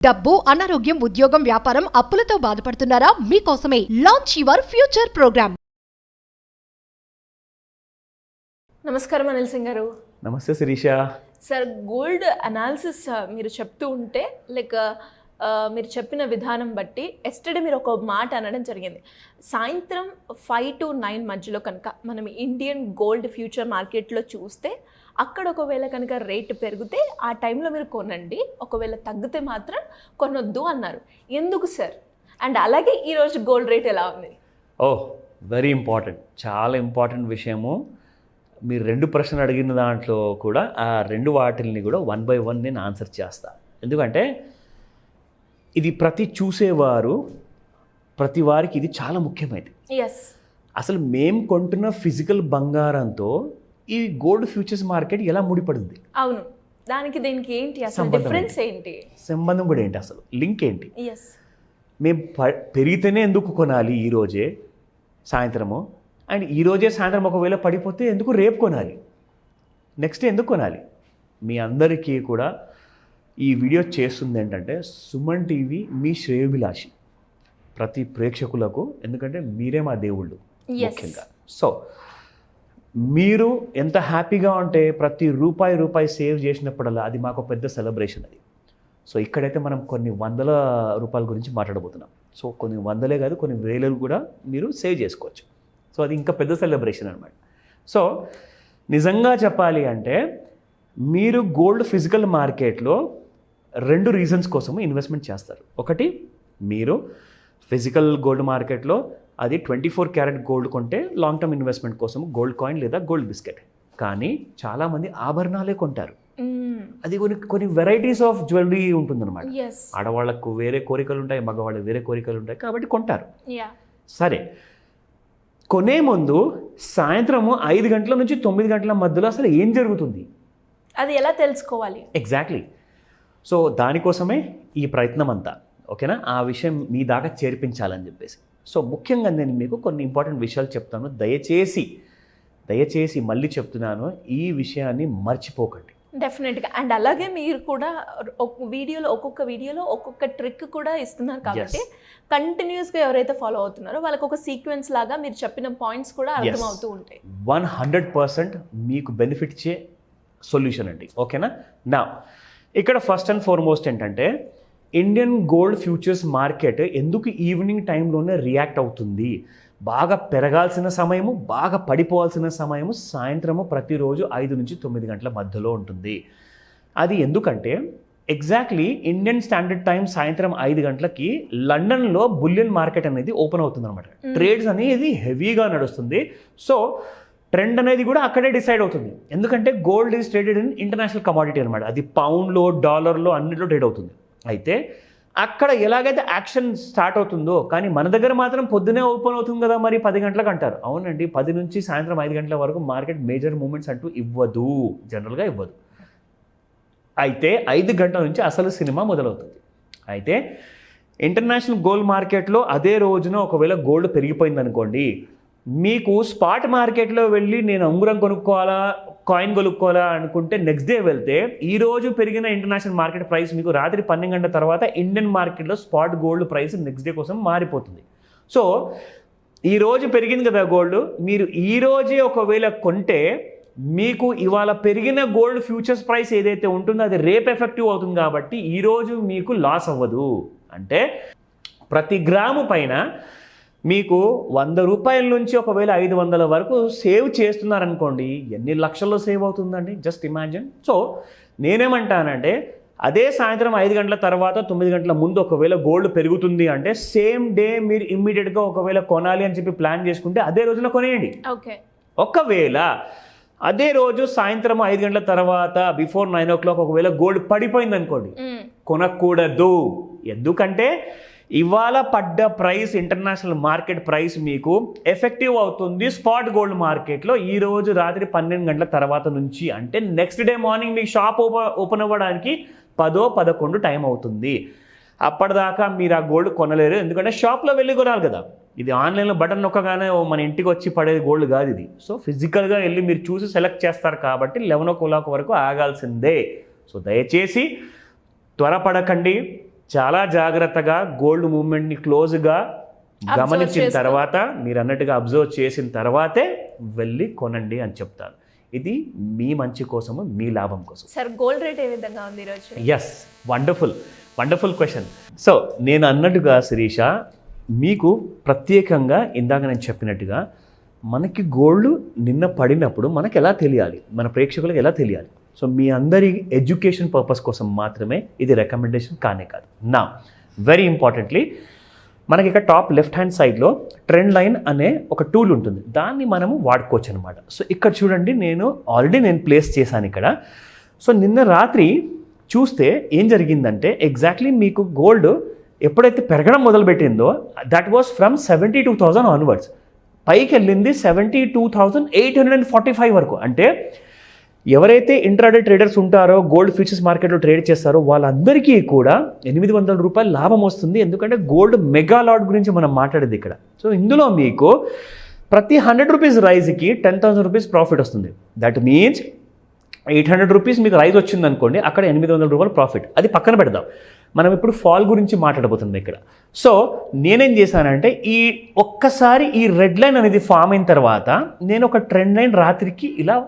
డబ్బు, అనారోగ్యం, ఉద్యోగం, వ్యాపారం, అప్పులతో బాధపడుతున్నారా? మీకోసమే లాంచ్ యువర్ ఫ్యూచర్ ప్రోగ్రామ్. నమస్కారం అనిల్ సింగ్ గారు. నమస్తే శిరీష. సార్, గోల్డ్ అనాలిసిస్ మీరు చెప్తూ ఉంటే మీరు చెప్పిన విధానం బట్టి ఎస్టర్డే మీరు ఒక మాట అనడం జరిగింది. సాయంత్రం 5 to 9 మధ్యలో కనుక మనం ఇండియన్ గోల్డ్ ఫ్యూచర్ మార్కెట్లో చూస్తే అక్కడ ఒకవేళ కనుక రేటు పెరిగితే ఆ టైంలో మీరు కొనండి, ఒకవేళ తగ్గితే మాత్రం కొనొద్దు అన్నారు. ఎందుకు సార్? అండ్ అలాగే ఈరోజు గోల్డ్ రేట్ ఎలా ఉంది? వెరీ ఇంపార్టెంట్, చాలా ఇంపార్టెంట్ విషయము. మీరు 2 ప్రశ్నలు అడిగిన దాంట్లో కూడా ఆ 2 వాటిల్ని కూడా 1 by 1 నేను ఆన్సర్ చేస్తాను. ఎందుకంటే ఇది ప్రతి వారికి ఇది చాలా ముఖ్యమైనది. ఎస్, అసలు మేము కొంటున్న ఫిజికల్ బంగారంతో ఈ గోల్డ్ ఫ్యూచర్స్ మార్కెట్ ఎలా ముడిపడింది? అవును, దీనికి ఏంటి అసలు డిఫరెన్స్ ఏంటి? సంబంధం కూడా ఏంటి, అసలు లింక్ ఏంటి? ఎస్, మేము పెరిగితేనే ఎందుకు కొనాలి ఈరోజే సాయంత్రము, అండ్ ఈరోజే సాయంత్రం ఒకవేళ పడిపోతే ఎందుకు రేపు కొనాలి, నెక్స్ట్ ఎందుకు కొనాలి? మీ అందరికీ కూడా ఈ వీడియో చేస్తుంది ఏంటంటే సుమన్ టీవీ మీ శ్రేయోభిలాషి ప్రతి ప్రేక్షకులకు, ఎందుకంటే మీరే మా దేవుళ్ళు ముఖ్యంగా. సో మీరు ఎంత హ్యాపీగా ఉంటే ప్రతి రూపాయి సేవ్ చేసినప్పుడల్లా అది మాకు పెద్ద సెలబ్రేషన్ అది. సో ఇక్కడైతే మనం కొన్ని వందల రూపాయల గురించి మాట్లాడబోతున్నాం. సో కొన్ని వందలే కాదు, కొన్ని వేలలు కూడా మీరు సేవ్ చేసుకోవచ్చు. సో అది ఇంకా పెద్ద సెలబ్రేషన్ అనమాట. సో నిజంగా చెప్పాలి అంటే మీరు గోల్డ్ ఫిజికల్ మార్కెట్లో 2 రీజన్స్ కోసం ఇన్వెస్ట్మెంట్ చేస్తారు. ఒకటి, మీరు ఫిజికల్ గోల్డ్ మార్కెట్లో అది 24 క్యారెట్ గోల్డ్ కొంటే లాంగ్ టర్మ్ ఇన్వెస్ట్మెంట్ కోసం గోల్డ్ కాయిన్ లేదా గోల్డ్ బిస్కెట్. కానీ చాలామంది ఆభరణాలే కొంటారు. అది కొన్ని వెరైటీస్ ఆఫ్ జ్యువెలరీ ఉంటుందన్నమాట. ఆడవాళ్ళకు వేరే కోరికలు ఉంటాయి, మగవాళ్ళకి వేరే కోరికలు ఉంటాయి, కాబట్టి కొంటారు. సరే, కొనే ముందు సాయంత్రము 5 గంటల నుంచి 9 గంటల మధ్యలో అసలు ఏం జరుగుతుంది, అది ఎలా తెలుసుకోవాలి? ఎగ్జాక్ట్లీ. సో దానికోసమే ఈ ప్రయత్నం అంతా, ఓకేనా? ఆ విషయం మీ దాకా చేర్పించాలని చెప్పేసి. సో ముఖ్యంగా నేను మీకు కొన్ని ఇంపార్టెంట్ విషయాలు చెప్తాను. దయచేసి మళ్ళీ చెప్తున్నాను, ఈ విషయాన్ని మర్చిపోకండి. డెఫినెట్గా. అండ్ అలాగే మీరు కూడా ఒక్కొక్క వీడియోలో ఒక్కొక్క ట్రిక్ కూడా ఇస్తున్నారు కాబట్టి కంటిన్యూస్గా ఎవరైతే ఫాలో అవుతున్నారో వాళ్ళకి ఒక సీక్వెన్స్ లాగా మీరు చెప్పిన పాయింట్స్ కూడా అర్థమవుతూ ఉంటాయి. 100% మీకు బెనిఫిట్ ఇచ్చే సొల్యూషన్ అండి, ఓకేనా? నా ఇక్కడ ఫస్ట్ అండ్ ఫార్మోస్ట్ ఏంటంటే ఇండియన్ గోల్డ్ ఫ్యూచర్స్ మార్కెట్ ఎందుకు ఈవినింగ్ టైంలోనే రియాక్ట్ అవుతుంది? బాగా పెరగాల్సిన సమయము, బాగా పడిపోవాల్సిన సమయము సాయంత్రము ప్రతిరోజు 5 నుంచి 9 గంటల మధ్యలో ఉంటుంది. అది ఎందుకంటే ఎగ్జాక్ట్లీ ఇండియన్ స్టాండర్డ్ టైం సాయంత్రం 5 గంటలకి లండన్లో బులియన్ మార్కెట్ అనేది ఓపెన్ అవుతుంది అనమాట. ట్రేడ్స్ అనేది హెవీగా నడుస్తుంది. సో ట్రెండ్ అనేది కూడా అక్కడే డిసైడ్ అవుతుంది. ఎందుకంటే gold is traded in international commodity అనమాట. అది పౌండ్లో, డాలర్లో అన్నిట్లో ట్రేడ్ అవుతుంది. అయితే అక్కడ ఎలాగైతే యాక్షన్ స్టార్ట్ అవుతుందో, కానీ మన దగ్గర మాత్రం పొద్దునే ఓపెన్ అవుతుంది కదా మరి 10 గంటలకు అంటారు. అవునండి, 10 నుంచి సాయంత్రం 5 గంటల వరకు మార్కెట్ మేజర్ మూమెంట్స్ అంటూ ఇవ్వదు, జనరల్గా ఇవ్వదు. అయితే 5 గంటల నుంచి అసలు సినిమా మొదలవుతుంది. అయితే ఇంటర్నేషనల్ గోల్డ్ మార్కెట్లో అదే రోజున ఒకవేళ గోల్డ్ పెరిగిపోయింది అనుకోండి, మీకు స్పాట్ మార్కెట్లో వెళ్ళి నేను ఉంగరం కొనుక్కోవాలా, కాయిన్ కొనుక్కోవాలా అనుకుంటే నెక్స్ట్ డే వెళ్తే ఈరోజు పెరిగిన ఇంటర్నేషనల్ మార్కెట్ ప్రైస్ మీకు రాత్రి 12 గంటల తర్వాత ఇండియన్ మార్కెట్లో spot gold price next day కోసం మారిపోతుంది. సో ఈరోజు పెరిగింది కదా గోల్డ్, మీరు ఈరోజే ఒకవేళ కొంటే మీకు ఇవాళ పెరిగిన గోల్డ్ ఫ్యూచర్స్ ప్రైస్ ఏదైతే ఉంటుందో అది రేపు ఎఫెక్టివ్ అవుతుంది. కాబట్టి ఈరోజు మీకు లాస్ అవ్వదు. అంటే ప్రతి గ్రాము పైన మీకు 100 రూపాయల నుంచి ఒకవేళ 500 వరకు సేవ్ చేస్తున్నారనుకోండి, ఎన్ని లక్షల్లో సేవ్ అవుతుందండి, జస్ట్ ఇమాజిన్. సో నేనేమంటానంటే అదే సాయంత్రం 5 గంటల తర్వాత 9 గంటల ముందు ఒకవేళ గోల్డ్ పెరుగుతుంది అంటే సేమ్ డే మీరు ఇమ్మీడియట్గా ఒకవేళ కొనాలి అని చెప్పి ప్లాన్ చేసుకుంటే అదే రోజున కొనేయండి. ఒకవేళ అదే రోజు సాయంత్రం 5 గంటల తర్వాత బిఫోర్ 9 o'clock ఒకవేళ గోల్డ్ పడిపోయింది అనుకోండి, కొనకూడదు. ఎందుకంటే ఇవాళ పడ్డ ప్రైస్, ఇంటర్నేషనల్ మార్కెట్ ప్రైస్ మీకు ఎఫెక్టివ్ అవుతుంది స్పాట్ గోల్డ్ మార్కెట్లో ఈరోజు రాత్రి 12 గంటల తర్వాత నుంచి. అంటే నెక్స్ట్ డే మార్నింగ్ మీకు షాప్ ఓపెన్ అవ్వడానికి 10-11 టైం అవుతుంది. అప్పటిదాకా మీరు ఆ గోల్డ్ కొనలేరు, ఎందుకంటే షాప్లో వెళ్ళి కొనాలి కదా. ఇది ఆన్లైన్లో బటన్ నొక్కగానే మన ఇంటికి వచ్చి పడేది గోల్డ్ కాదు ఇది. సో ఫిజికల్గా వెళ్ళి మీరు చూసి సెలెక్ట్ చేస్తారు కాబట్టి 11 o'clock వరకు ఆగాల్సిందే. సో దయచేసి త్వరపడకండి. చాలా జాగ్రత్తగా గోల్డ్ మూవ్మెంట్ని క్లోజ్గా గమనించిన చేస్తూ. తర్వాత మీరు అన్నట్టుగా అబ్జర్వ్ చేసిన తర్వాతే వెళ్ళి కొనండి అని చెప్తాను. ఇది మీ మంచి కోసము, మీ లాభం కోసం. సార్ గోల్డ్ రేట్ ఏ విధంగా ఉంది ఈరోజు? Yes, wonderful question. సో నేను అన్నట్టుగా శిరీష, మీకు ప్రత్యేకంగా ఇందాక నేను చెప్పినట్టుగా మనకి గోల్డ్ నిన్న పడినప్పుడు మనకు ఎలా తెలియాలి, మన ప్రేక్షకులకు ఎలా తెలియాలి? సో మీ అందరి ఎడ్యుకేషన్ పర్పస్ కోసం మాత్రమే ఇది రికమెండేషన్ కానే కాదు. నా వెరీ ఇంపార్టెంట్లీ మనకి ఇక్కడ టాప్ లెఫ్ట్ హ్యాండ్ సైడ్లో ట్రెండ్ లైన్ అనే ఒక టూల్ ఉంటుంది, దాన్ని మనము వాడుకోవచ్చు అనమాట. సో ఇక్కడ చూడండి, నేను ఆల్రెడీ ప్లేస్ చేశాను ఇక్కడ. సో నిన్న రాత్రి చూస్తే ఏం జరిగిందంటే ఎగ్జాక్ట్లీ మీకు గోల్డ్ ఎప్పుడైతే పెరగడం మొదలుపెట్టిందో దట్ వాస్ ఫ్రమ్ 72,000 ఆన్వర్డ్స్. పైకి వెళ్ళింది 72,845 వరకు. అంటే ఎవరైతే ఇంట్రాడే ట్రేడర్స్ ఉంటారో, గోల్డ్ ఫ్యూచర్స్ మార్కెట్లో ట్రేడ్ చేస్తారో వాళ్ళందరికీ కూడా 800 రూపాయలు లాభం వస్తుంది. ఎందుకంటే గోల్డ్ మెగా లాట్ గురించి మనం మాట్లాడేది ఇక్కడ. సో ఇందులో మీకు ప్రతి 100 రూపీస్ రైజ్కి 10,000 రూపీస్ ప్రాఫిట్ వస్తుంది. దట్ మీన్స్ 800 రూపీస్ మీకు రైజ్ వచ్చింది అనుకోండి, అక్కడ 800 రూపాయలు ప్రాఫిట్. అది పక్కన పెడదాం, మనం ఇప్పుడు ఫాల్ గురించి మాట్లాడబోతుంది ఇక్కడ. సో నేనేం చేశానంటే ఒక్కసారి ఈ రెడ్ లైన్ అనేది ఫామ్ అయిన తర్వాత నేను ఒక ట్రెండ్ లైన్ రాత్రికి ఇలా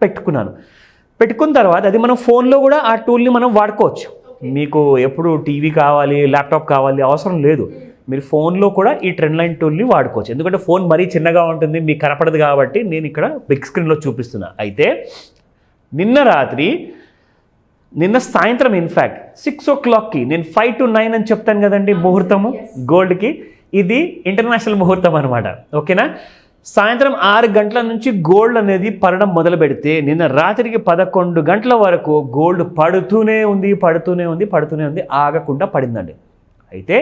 పెట్టుకున్న తర్వాత అది మనం ఫోన్లో కూడా ఆ టూల్ని మనం వాడుకోవచ్చు. మీకు ఎప్పుడు టీవీ కావాలి, ల్యాప్టాప్ కావాలి అవసరం లేదు, మీరు ఫోన్లో కూడా ఈ ట్రెండ్ లైన్ టూల్ని వాడుకోవచ్చు. ఎందుకంటే ఫోన్ మరీ చిన్నగా ఉంటుంది, మీకు కనపడదు కాబట్టి నేను ఇక్కడ బిగ్ స్క్రీన్లో చూపిస్తున్నా. అయితే నిన్న సాయంత్రం ఇన్ఫ్యాక్ట్ 6 o'clockకి నేను 5 to 9 అని చెప్తాను కదండి ముహూర్తము గోల్డ్కి. ఇది ఇంటర్నేషనల్ ముహూర్తం అనమాట, ఓకేనా? సాయంత్రం 6 గంటల నుంచి గోల్డ్ అనేది పడడం మొదలు పెడితే నిన్న రాత్రికి 11 గంటల వరకు గోల్డ్ పడుతూనే ఉంది, ఆగకుండా పడిందండి. అయితే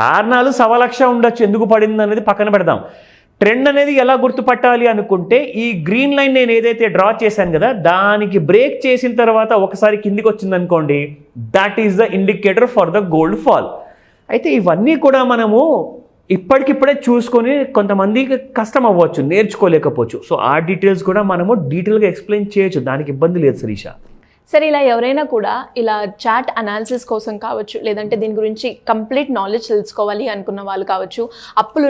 కారణాలు 1,00,000 ఉండొచ్చు ఎందుకు పడింది అనేది పక్కన పెడదాం. ట్రెండ్ అనేది ఎలా గుర్తుపట్టాలి అనుకుంటే ఈ గ్రీన్ లైన్ నేను ఏదైతే డ్రా చేశాను కదా, దానికి బ్రేక్ చేసిన తర్వాత ఒకసారి కిందికి వచ్చింది అనుకోండి, that is the indicator for the gold fall. అయితే ఇవన్నీ కూడా మనము ఇప్పటికిప్పుడే చూసుకొని కొంతమందికి కష్టం అవ్వచ్చు, నేర్చుకోలేకపోవచ్చు. సో ఆ డీటెయిల్స్ కూడా మనము డీటెయిల్గా ఎక్స్ప్లెయిన్ చేయొచ్చు, దానికి ఇబ్బంది లేదు శిరీష. సరే, ఇలా ఎవరైనా కూడా ఇలా చార్ట్ అనాలిసిస్ కోసం కావచ్చు, లేదంటే దీని గురించి కంప్లీట్ నాలెడ్జ్ తెలుసుకోవాలి అనుకున్న వాళ్ళు కావచ్చు, అప్పుల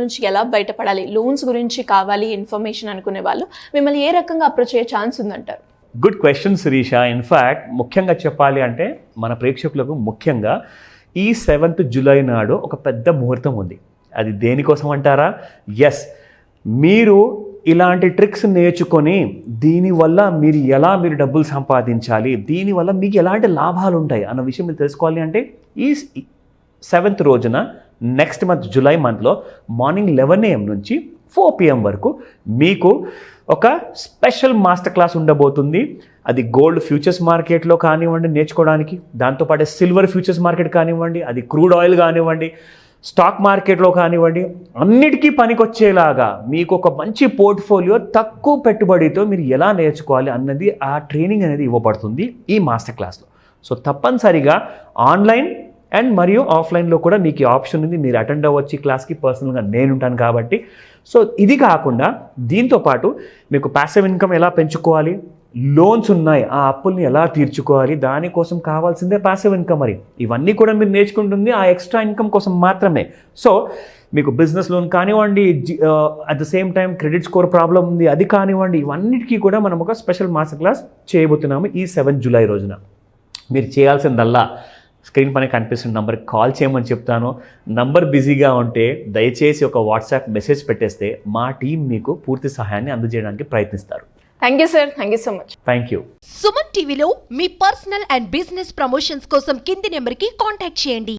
నుంచి ఎలా బయటపడాలి, లోన్స్ గురించి కావాలి ఇన్ఫర్మేషన్ అనుకునే వాళ్ళు మిమ్మల్ని ఏ రకంగా అప్రోచ్ అయ్యే ఛాన్స్ ఉందంటారు? Good question Sirisha. ఇన్ఫ్యాక్ట్ ముఖ్యంగా చెప్పాలి అంటే మన ప్రేక్షకులకు ముఖ్యంగా ఈ 7th జూలై నాడు ఒక పెద్ద ముహూర్తం ఉంది. అది దేనికోసం అంటారా? ఎస్, మీరు ఇలాంటి ట్రిక్స్ నేర్చుకొని దీనివల్ల మీరు డబ్బులు సంపాదించాలి, దీనివల్ల మీకు ఎలాంటి లాభాలు ఉంటాయి అన్న విషయం మీరు తెలుసుకోవాలి అంటే ఈ 7th రోజున నెక్స్ట్ మంత్ జూలై మంత్లో మార్నింగ్ 11 AM నుంచి 4 PM వరకు మీకు ఒక స్పెషల్ మాస్టర్ క్లాస్ ఉండబోతుంది. అది గోల్డ్ ఫ్యూచర్స్ మార్కెట్లో కానివ్వండి నేర్చుకోవడానికి, దాంతోపాటు సిల్వర్ ఫ్యూచర్స్ మార్కెట్ కానివ్వండి, అది క్రూడ్ ఆయిల్ కానివ్వండి, స్టాక్ మార్కెట్లో కానివ్వండి, అన్నిటికీ పనికొచ్చేలాగా మీకు ఒక మంచి పోర్ట్ఫోలియో తక్కువ పెట్టుబడితో మీరు ఎలా నేర్చుకోవాలి అన్నది ఆ ట్రైనింగ్ అనేది ఇవ్వబడుతుంది ఈ మాస్టర్ క్లాస్లో. సో తప్పనిసరిగా ఆన్లైన్ అండ్ మరియు ఆఫ్లైన్లో కూడా మీకు ఈ ఆప్షన్ ఉంది, మీరు అటెండ్ అవ్వచ్చు క్లాస్కి. పర్సనల్గా నేనుంటాను కాబట్టి. సో ఇది కాకుండా దీంతోపాటు మీకు ప్యాసివ్ ఇన్కమ్ ఎలా పెంచుకోవాలి, లోన్స్ ఉన్నాయి ఆ అప్పుల్ని ఎలా తీర్చుకోవాలి, దానికోసం కావాల్సిందే ప్యాసివ్ ఇన్కమ్. మరి ఇవన్నీ కూడా మీరు నేర్చుకుంటుంది ఆ ఎక్స్ట్రా ఇన్కమ్ కోసం మాత్రమే. సో మీకు బిజినెస్ లోన్ కానివ్వండి, at the same time credit score problem ఉంది అది కానివ్వండి, ఇవన్నిటికీ కూడా మనం ఒక స్పెషల్ మాస్టర్ క్లాస్ చేయబోతున్నాము ఈ 7th జూలై రోజున. మీరు చేయాల్సిందల్లా స్క్రీన్ పైన కనిపిస్తున్న నంబర్కి కాల్ చేయమని చెప్తాను. నంబర్ బిజీగా ఉంటే దయచేసి ఒక వాట్సాప్ మెసేజ్ పెట్టేస్తే మా టీం మీకు పూర్తి సహాయాన్ని అందజేయడానికి ప్రయత్నిస్తారు. Thank you sir, thank you so much. Thank you. Suman టీవీలో మీ పర్సనల్ అండ్ బిజినెస్ ప్రమోషన్స్ కోసం కింది నెంబర్కి కాంటాక్ట్ చేయండి.